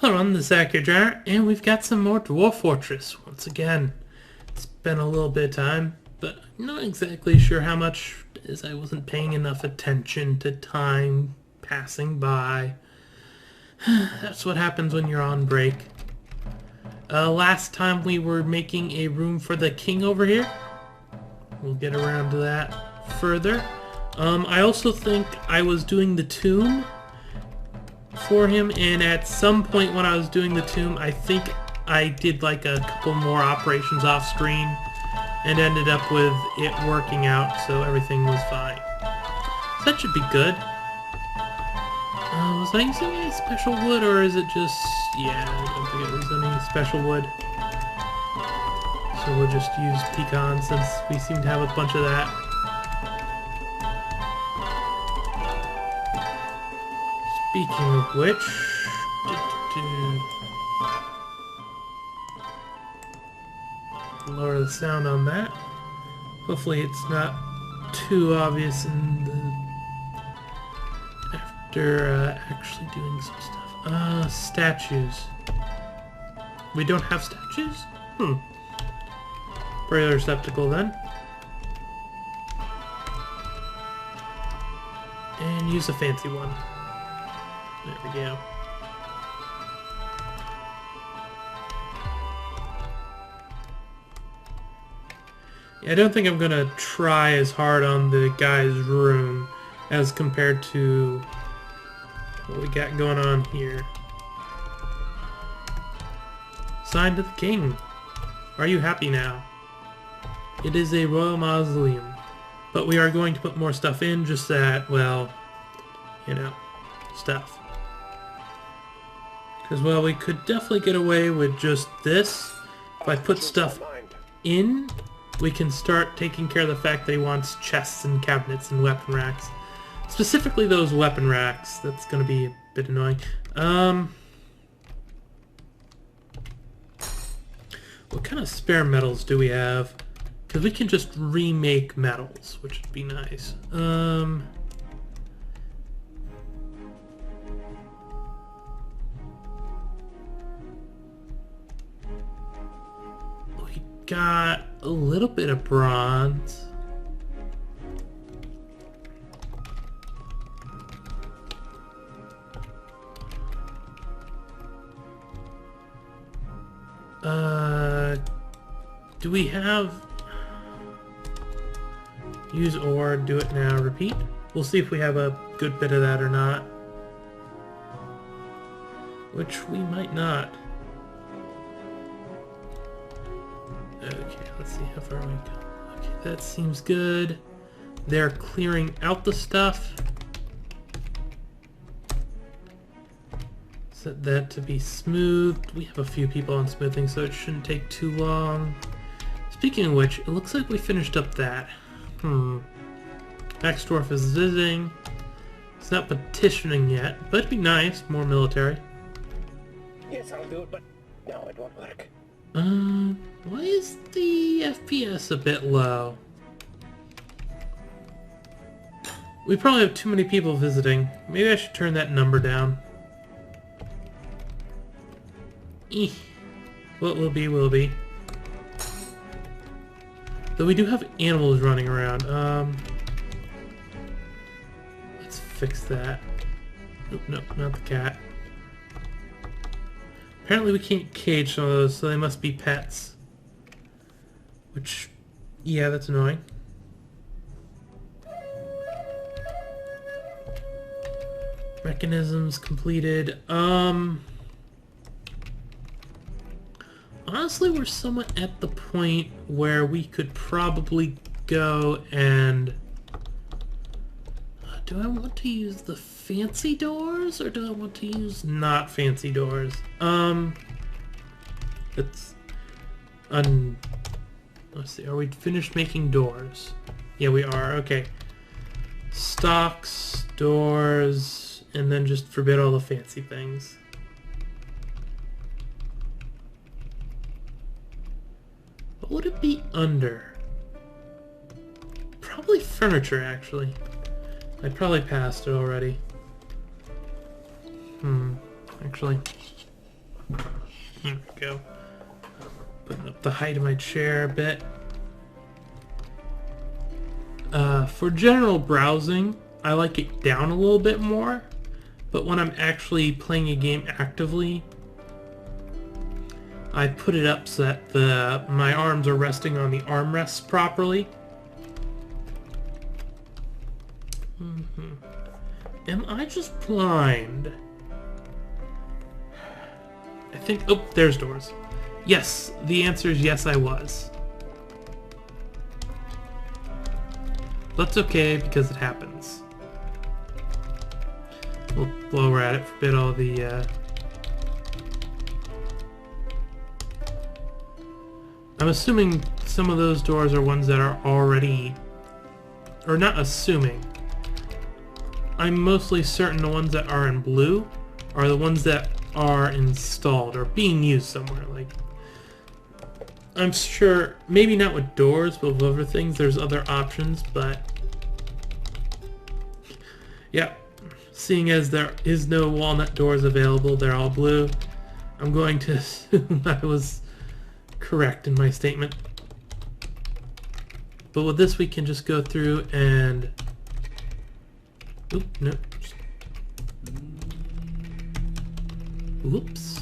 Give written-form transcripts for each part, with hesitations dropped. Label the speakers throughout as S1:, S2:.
S1: Hello, I'm the Akhier, and we've got some more Dwarf Fortress once again. It's been a little bit of time, but I'm not exactly sure how much, as I wasn't paying enough attention to time passing by. That's what happens when you're on break. Last time we were making a room for the king over here. We'll get around to that further. I also think I was doing the tomb for him, and at some point when I was doing the tomb, I think I did like a couple more operations off screen and ended up with it working out, so everything was fine. So that should be good. Was I using any special wood, or is it just... yeah, I don't think it was any special wood. So we'll just use pecan since we seem to have a bunch of that. Speaking of which, lower the sound on that. Hopefully it's not too obvious in the after actually doing some stuff. Statues. We don't have statues? Regular receptacle then. And use a fancy one. There we go. Yeah, I don't think I'm gonna try as hard on the guy's room as compared to what we got going on here. Sign to the king. Are you happy now? It is a royal mausoleum, but we are going to put more stuff in, just that, well, you know, stuff. Because, well, we could definitely get away with just this. If I put stuff in, we can start taking care of the fact that he wants chests and cabinets and weapon racks. Specifically those weapon racks. That's going to be a bit annoying. What kind of spare metals do we have? Because we can just remake metals, which would be nice. Got a little bit of bronze. Do we have... use ore, do it now, repeat? We'll see if we have a good bit of that or not. Which we might not. Okay, let's see how far we go. Okay, that seems good. They're clearing out the stuff. Set that to be smooth. We have a few people on smoothing, so it shouldn't take too long. Speaking of which, it looks like we finished up that. Max Dwarf is visiting. It's not petitioning yet, but it'd be nice. More military.
S2: Yes, I'll do it, but no, it won't work.
S1: Why is the FPS a bit low? We probably have too many people visiting. Maybe I should turn that number down. What will be, will be. Though we do have animals running around. Let's fix that. Nope, nope, not the cat. Apparently we can't cage some of those, so they must be pets. Which, yeah, that's annoying. Mechanisms completed. Honestly, we're somewhat at the point where we could probably go and... do I want to use the fancy doors, or do I want to use not fancy doors? It's... let's see, are we finished making doors? Yeah, we are, okay. Stocks, doors, and then just forbid all the fancy things. What would it be under? Probably furniture, actually. I probably passed it already. Actually. There we go. Putting up the height of my chair a bit. For general browsing, I like it down a little bit more, but when I'm actually playing a game actively, I put it up so that my arms are resting on the armrests properly. Am I just blind? I think... Oh, there's doors. Yes, the answer is yes, I was. That's okay, because it happens. We'll blow at it, forbid all the... I'm assuming some of those doors are ones that are already... Or not assuming. I'm mostly certain the ones that are in blue are the ones that are installed or being used somewhere. Like, I'm sure, maybe not with doors, but with other things, there's other options, but... Yeah, seeing as there is no walnut doors available, they're all blue, I'm going to assume I was correct in my statement. But with this, we can just go through and... Oop, no. Oops.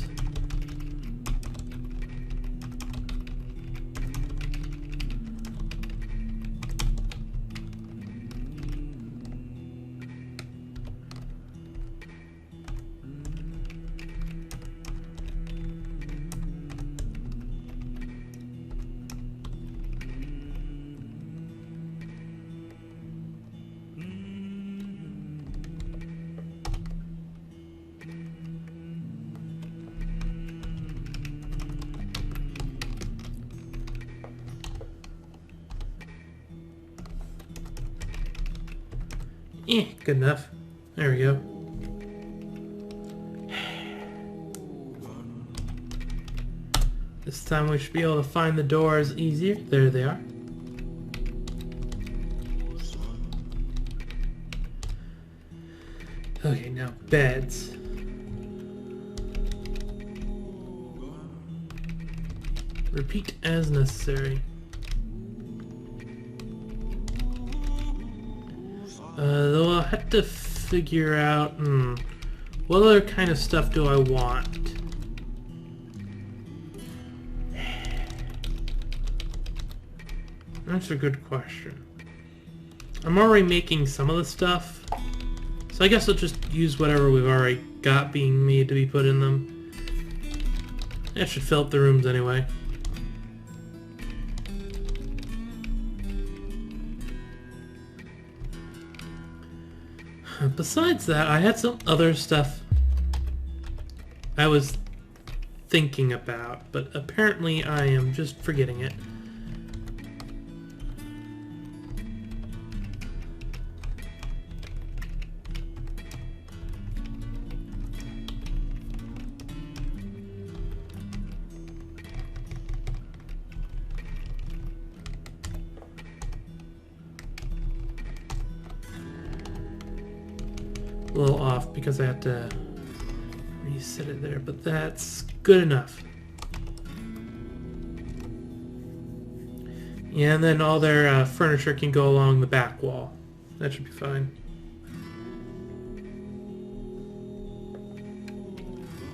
S1: Good enough. There we go. This time we should be able to find the doors easier. There they are. Okay, now beds. Repeat as necessary. Though I'll have to figure out, what other kind of stuff do I want? That's a good question. I'm already making some of the stuff, so I guess I'll just use whatever we've already got being made to be put in them. That should fill up the rooms anyway. Besides that, I had some other stuff I was thinking about, but apparently I am just forgetting it. A little off because I have to reset it there, but that's good enough. Yeah, and then all their furniture can go along the back wall. That should be fine.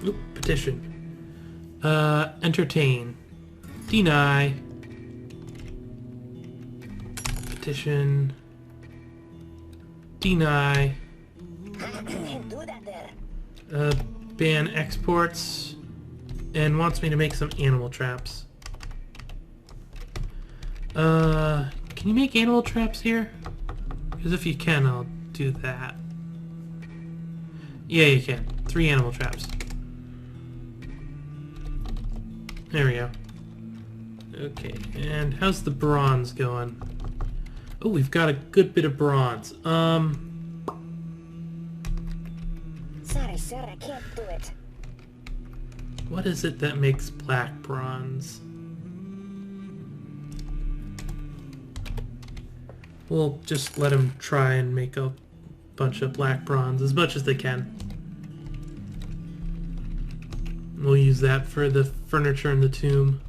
S1: Oop, petition. Entertain. Deny. Petition. Deny.
S2: Do that there.
S1: Ban exports, and wants me to make some animal traps. Can you make animal traps here? Because if you can, I'll do that. Yeah, you can. 3 animal traps. There we go. Okay, and how's the bronze going? Oh, we've got a good bit of bronze.
S2: Sorry, sir, I can't do it.
S1: What is it that makes black bronze? We'll just let them try and make a bunch of black bronze, as much as they can. We'll use that for the furniture in the tomb.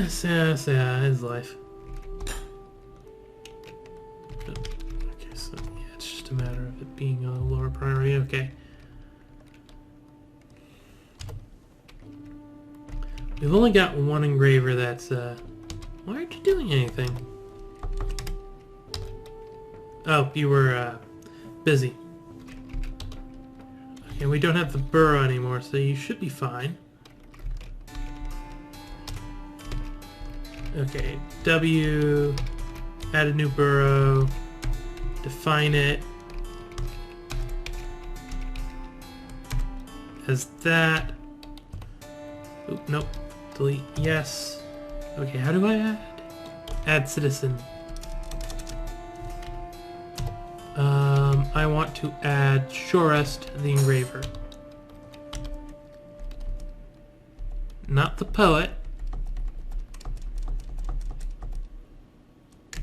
S1: Sad, his life. Okay, so yeah, it's just a matter of it being a lower priority. Okay. We've only got one engraver that's, why aren't you doing anything? Oh, you were, busy. Okay, we don't have the burrow anymore, so you should be fine. Okay, W, add a new burrow, define it as that. Oop, nope. Delete, yes. Okay, how do I add? Add citizen. I want to add Shorest the engraver. Not the poet.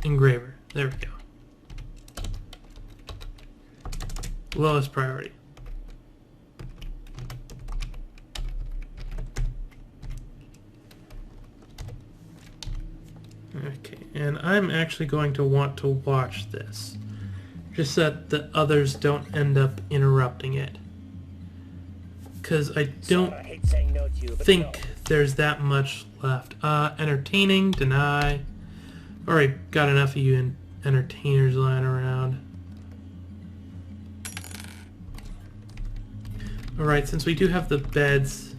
S1: Engraver. There we go. Lowest priority. Okay, and I'm actually going to want to watch this. Just so that the others don't end up interrupting it. Because I don't think there's that much left. Entertaining, deny. Already got enough of you entertainers lying around. Alright, since we do have the beds...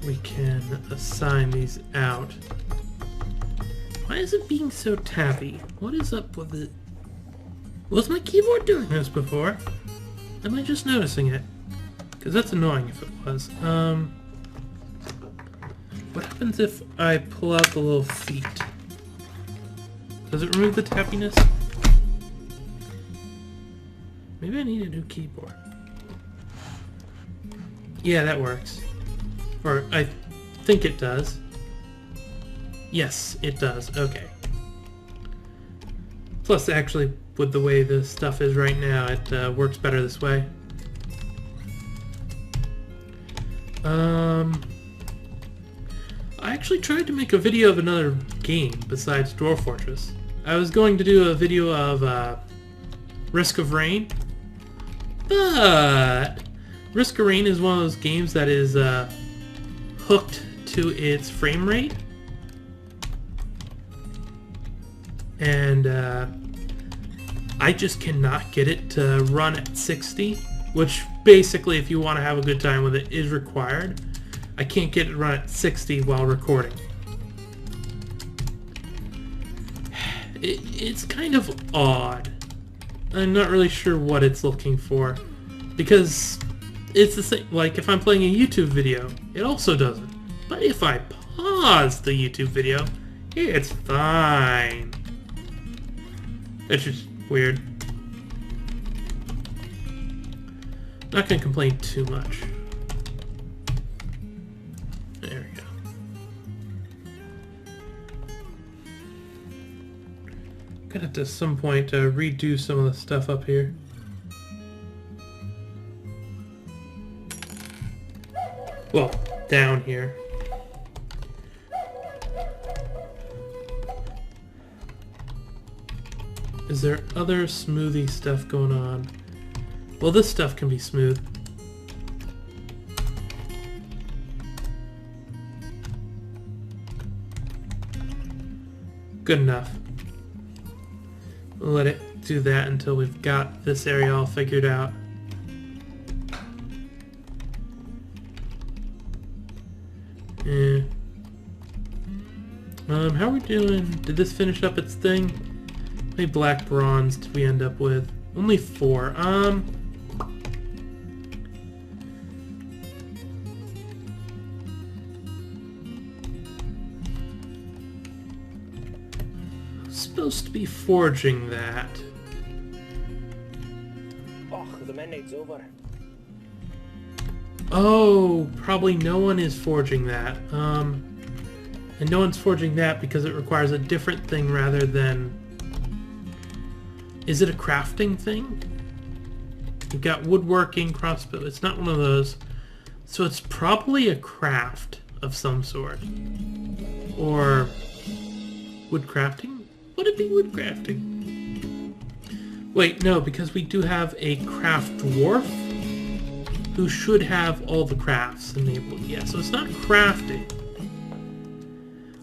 S1: we can assign these out. Why is it being so tappy? What is up with it? Was my keyboard doing this before? Am I just noticing it? Because that's annoying if it was. What happens if I pull out the little feet? Does it remove the tappiness? Maybe I need a new keyboard. Yeah, that works. Or I think it does. Yes, it does. Okay. Plus, actually, with the way the stuff is right now, it works better this way. I actually tried to make a video of another game besides Dwarf Fortress. I was going to do a video of Risk of Rain, but Risk of Rain is one of those games that is hooked to its frame rate, and I just cannot get it to run at 60, which basically, if you want to have a good time with it, is required. I can't get it to run at 60 while recording. It's kind of odd. I'm not really sure what it's looking for, because it's the same, like if I'm playing a YouTube video, it also does it. But if I pause the YouTube video, it's fine. It's just weird. Not gonna complain too much. There we go. Gonna have to at some point redo some of the stuff up here. Well, down here. Is there other smoothie stuff going on? Well, this stuff can be smooth. Good enough. We'll let it do that until we've got this area all figured out. Yeah. How are we doing? Did this finish up its thing? How many black bronze did we end up with? Only 4. supposed to be forging that.
S2: Oh, the midnight's over.
S1: Oh, probably no one is forging that. And no one's forging that because it requires a different thing rather than... Is it a crafting thing? We've got woodworking, crossbow. It's not one of those. So it's probably a craft of some sort. Or wood crafting? Would it be wood crafting? Wait, no, because we do have a craft dwarf who should have all the crafts enabled. Yeah, so it's not crafting.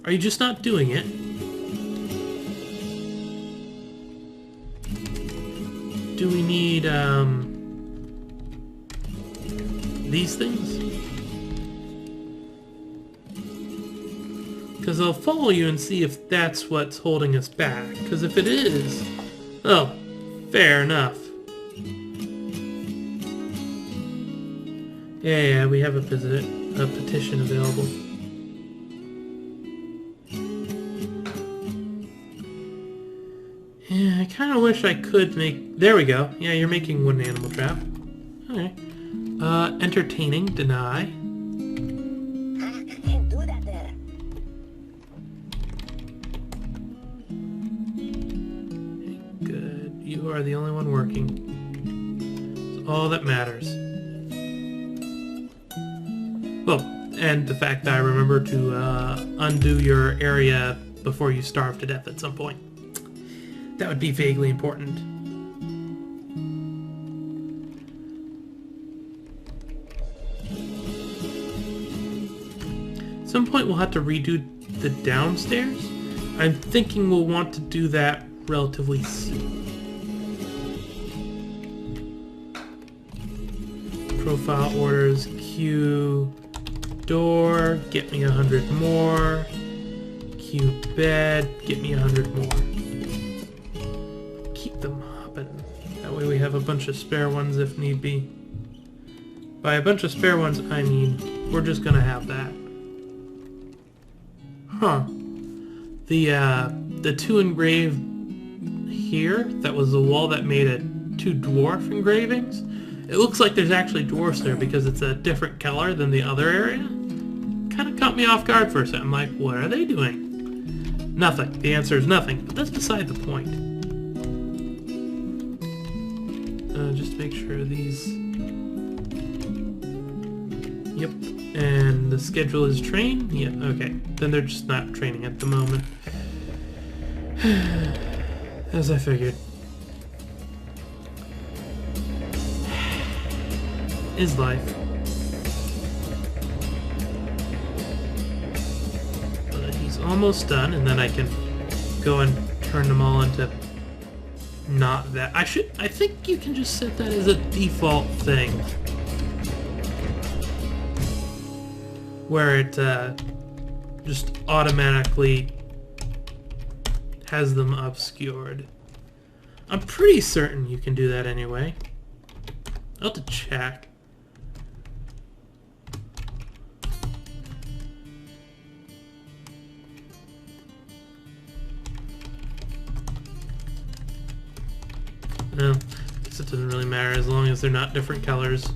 S1: Are you just not doing it? Do we need, these things? Because I'll follow you and see if that's what's holding us back. Because if it is... Oh, fair enough. Yeah, we have a petition available. Yeah, I kind of wish I could make... There we go. Yeah, you're making wooden animal trap. Alright. Entertaining, deny.
S2: I can't do that there.
S1: Good. You are the only one working. It's all that matters. Well, and the fact that I remember to undo your area before you starve to death at some point. That would be vaguely important. At some point we'll have to redo the downstairs. I'm thinking we'll want to do that relatively soon. Profile orders, queue, door, get me 100 more. Queue bed, get me 100 more. Keep them hopping. That way we have a bunch of spare ones if need be. By a bunch of spare ones, I mean we're just gonna have that. Huh. The two engraved here, that was the wall that made it 2 dwarf engravings. It looks like there's actually dwarfs there because it's a different color than the other area. Kind of caught me off guard for a second. I'm like, what are they doing? Nothing. The answer is nothing, but that's beside the point. Just make sure these... Yep. And the schedule is train? Yeah, okay. Then they're just not training at the moment. As I figured. Is life. But he's almost done, and then I can go and turn them all into not that. I think you can just set that as a default thing. Where it just automatically has them obscured. I'm pretty certain you can do that anyway. I'll have to check. No, I guess it doesn't really matter as long as they're not different colors.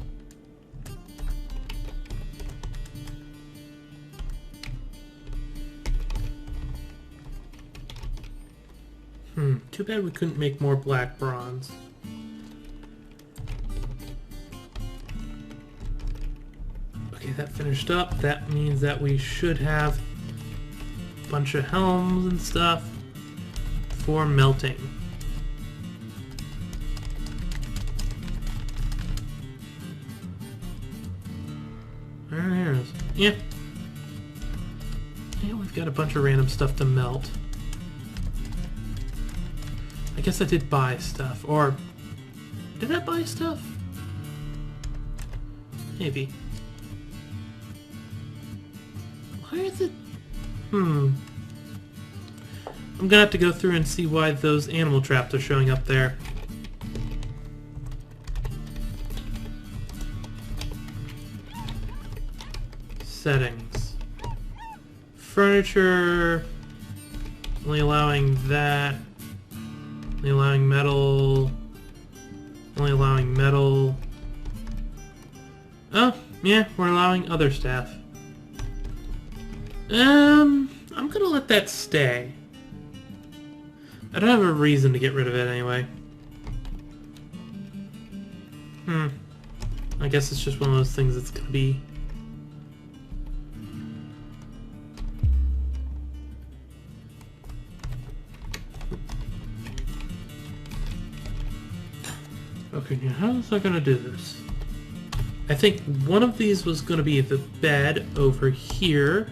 S1: Too bad we couldn't make more black bronze. Okay, that finished up. That means that we should have a bunch of helms and stuff for melting. There it is. Yeah. Yeah, we've got a bunch of random stuff to melt. I guess I did buy stuff, or did I buy stuff? Maybe. Why is it... I'm gonna have to go through and see why those animal traps are showing up there. Settings. Furniture... only allowing that... Only allowing metal. Only allowing metal. Oh, yeah, we're allowing other staff. I'm gonna let that stay. I don't have a reason to get rid of it anyway. I guess it's just one of those things that's gonna be... Okay, now how is I gonna do this? I think one of these was gonna be the bed over here.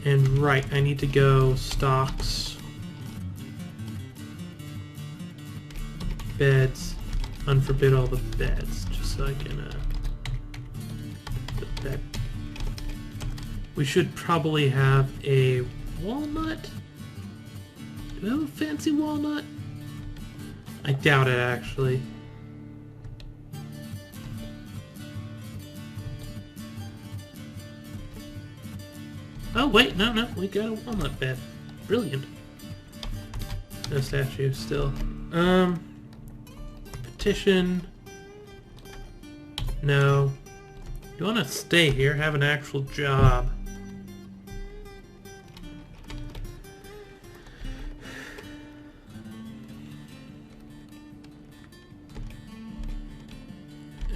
S1: And right, I need to go stocks, beds, unforbid all the beds, just so I can put that. We should probably have a walnut. Do I have a fancy walnut? I doubt it, actually. Oh, wait, no, we got a walnut bed. Brilliant. No statue, still. Petition. No. You want to stay here, have an actual job.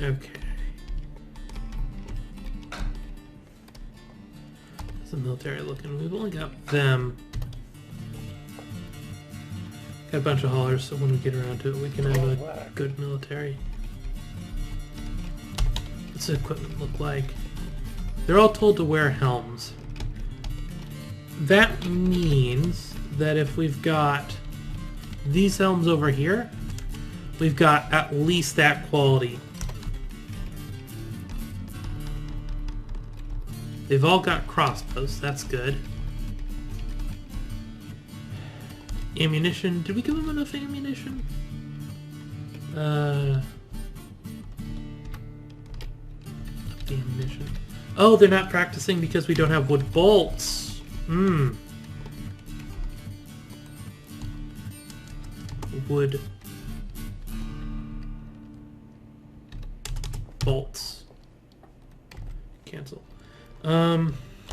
S1: Okay. It's a military looking. We've only got them. Got a bunch of haulers, so when we get around to it, we can have a good military. What's the equipment look like? They're all told to wear helms. That means that if we've got these helms over here, we've got at least that quality. They've all got crossbows, that's good. Ammunition, did we give them enough ammunition? Up the ammunition. Oh, they're not practicing because we don't have wood bolts. Wood bolts. Cancel.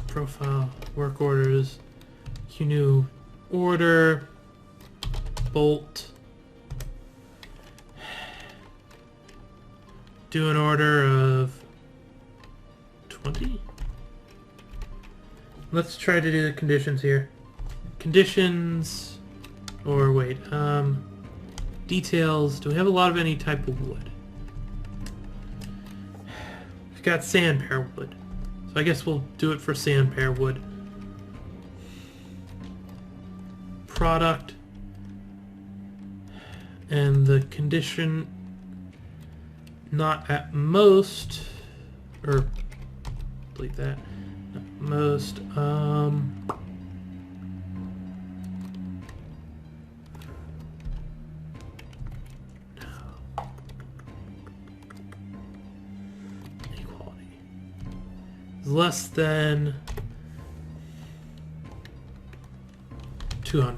S1: Profile, work orders, new order, bolt, do an order of 20? Let's try to do the conditions here. Conditions, or wait, details, do we have a lot of any type of wood? We've got sandpear wood. I guess we'll do it for sandpear wood. Product. And the condition not at most, or delete that, at most, less than 200.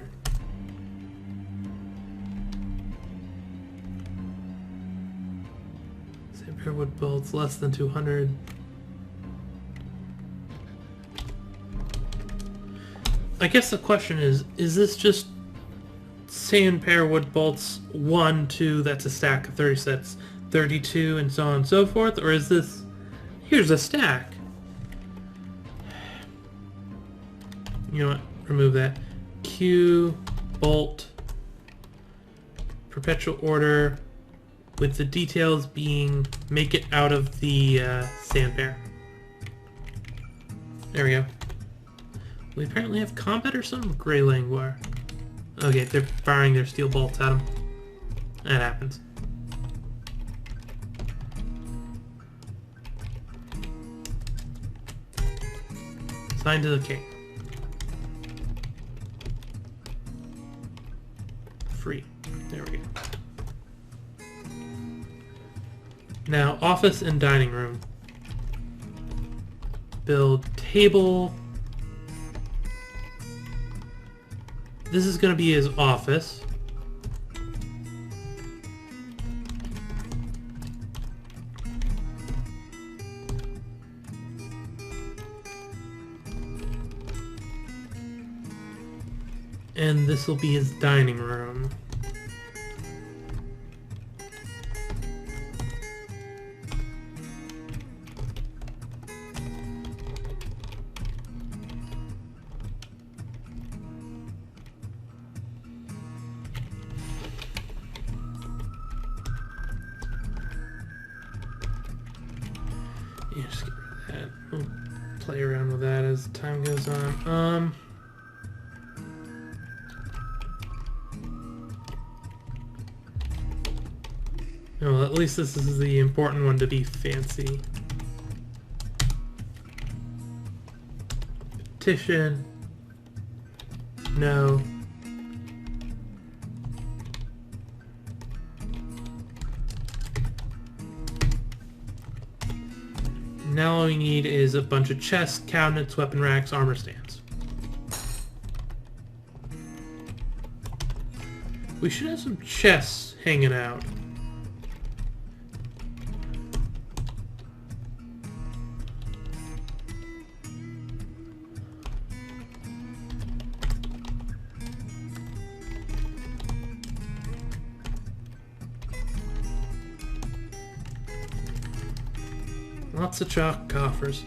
S1: Sandpear wood bolts less than 200. I guess the question is this just sandpear wood bolts 1, 2, that's a stack of 30 sets, 32, and so on and so forth, or is this, here's a stack? You know what? Remove that. Q, bolt, perpetual order, with the details being make it out of the sandpear. There we go. We apparently have combat or some gray languor. Okay, they're firing their steel bolts at them. That happens. Sign to the king. Free. There we go. Now, office and dining room. Build table. this is going to be his office. And this will be his dining room. Yeah, just get rid of that. We'll play around with that as time goes on. Well, at least this is the important one to be fancy. Petition. No. Now all we need is a bunch of chests, cabinets, weapon racks, armor stands. We should have some chests hanging out. Lots of chalk coffers.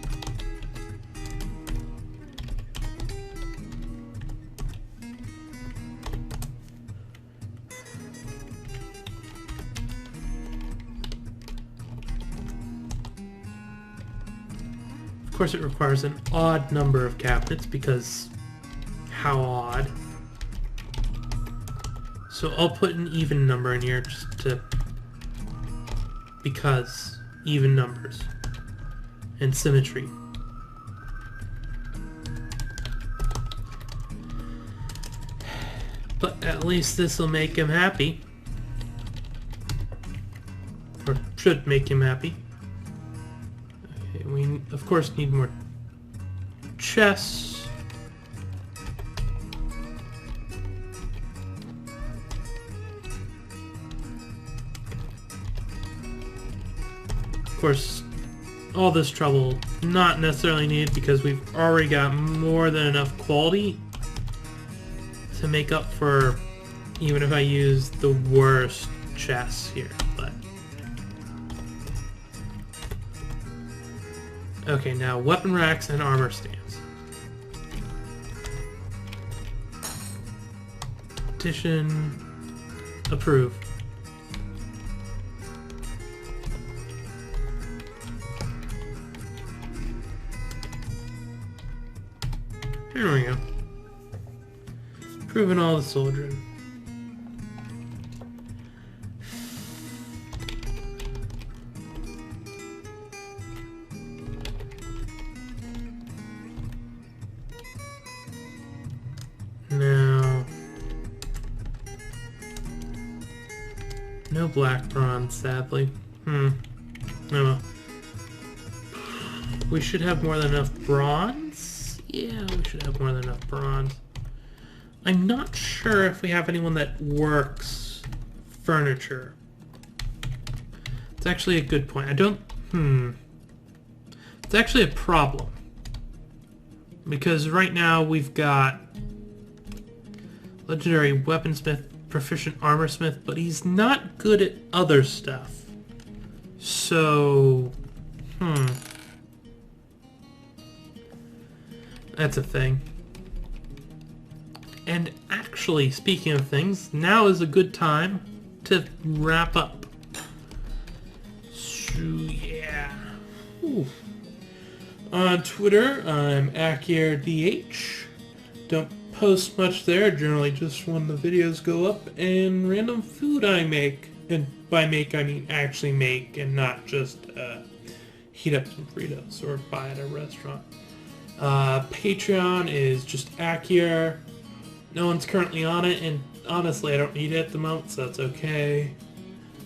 S1: Of course it requires an odd number of cabinets because how odd. So I'll put an even number in here just to because even numbers. And symmetry. But at least this will make him happy. Or should make him happy. Okay, we of course need more chests. Of course, all this trouble not necessarily needed because we've already got more than enough quality to make up for even if I use the worst chests here. But okay, now weapon racks and armor stands. Petition approve. There we go. Proving all the soldiering. Now, no black bronze, sadly. Oh well. We should have more than enough bronze. Yeah, we should have more than enough bronze. I'm not sure if we have anyone that works furniture. It's actually a good point. I don't... It's actually a problem. Because right now we've got legendary weaponsmith, proficient armorsmith, but he's not good at other stuff. So... That's a thing. And actually, speaking of things, now is a good time to wrap up. So, yeah. Ooh. On Twitter, I'm AkhierDH. Don't post much there, generally just when the videos go up, and random food I make. And by make, I mean actually make, and not just heat up some Fritos or buy at a restaurant. Patreon is just Akhier. No one's currently on it, and honestly I don't need it at the moment, so that's okay.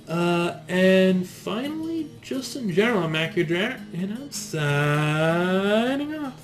S1: And finally, just in general, I'm Akhier, and I'm signing off.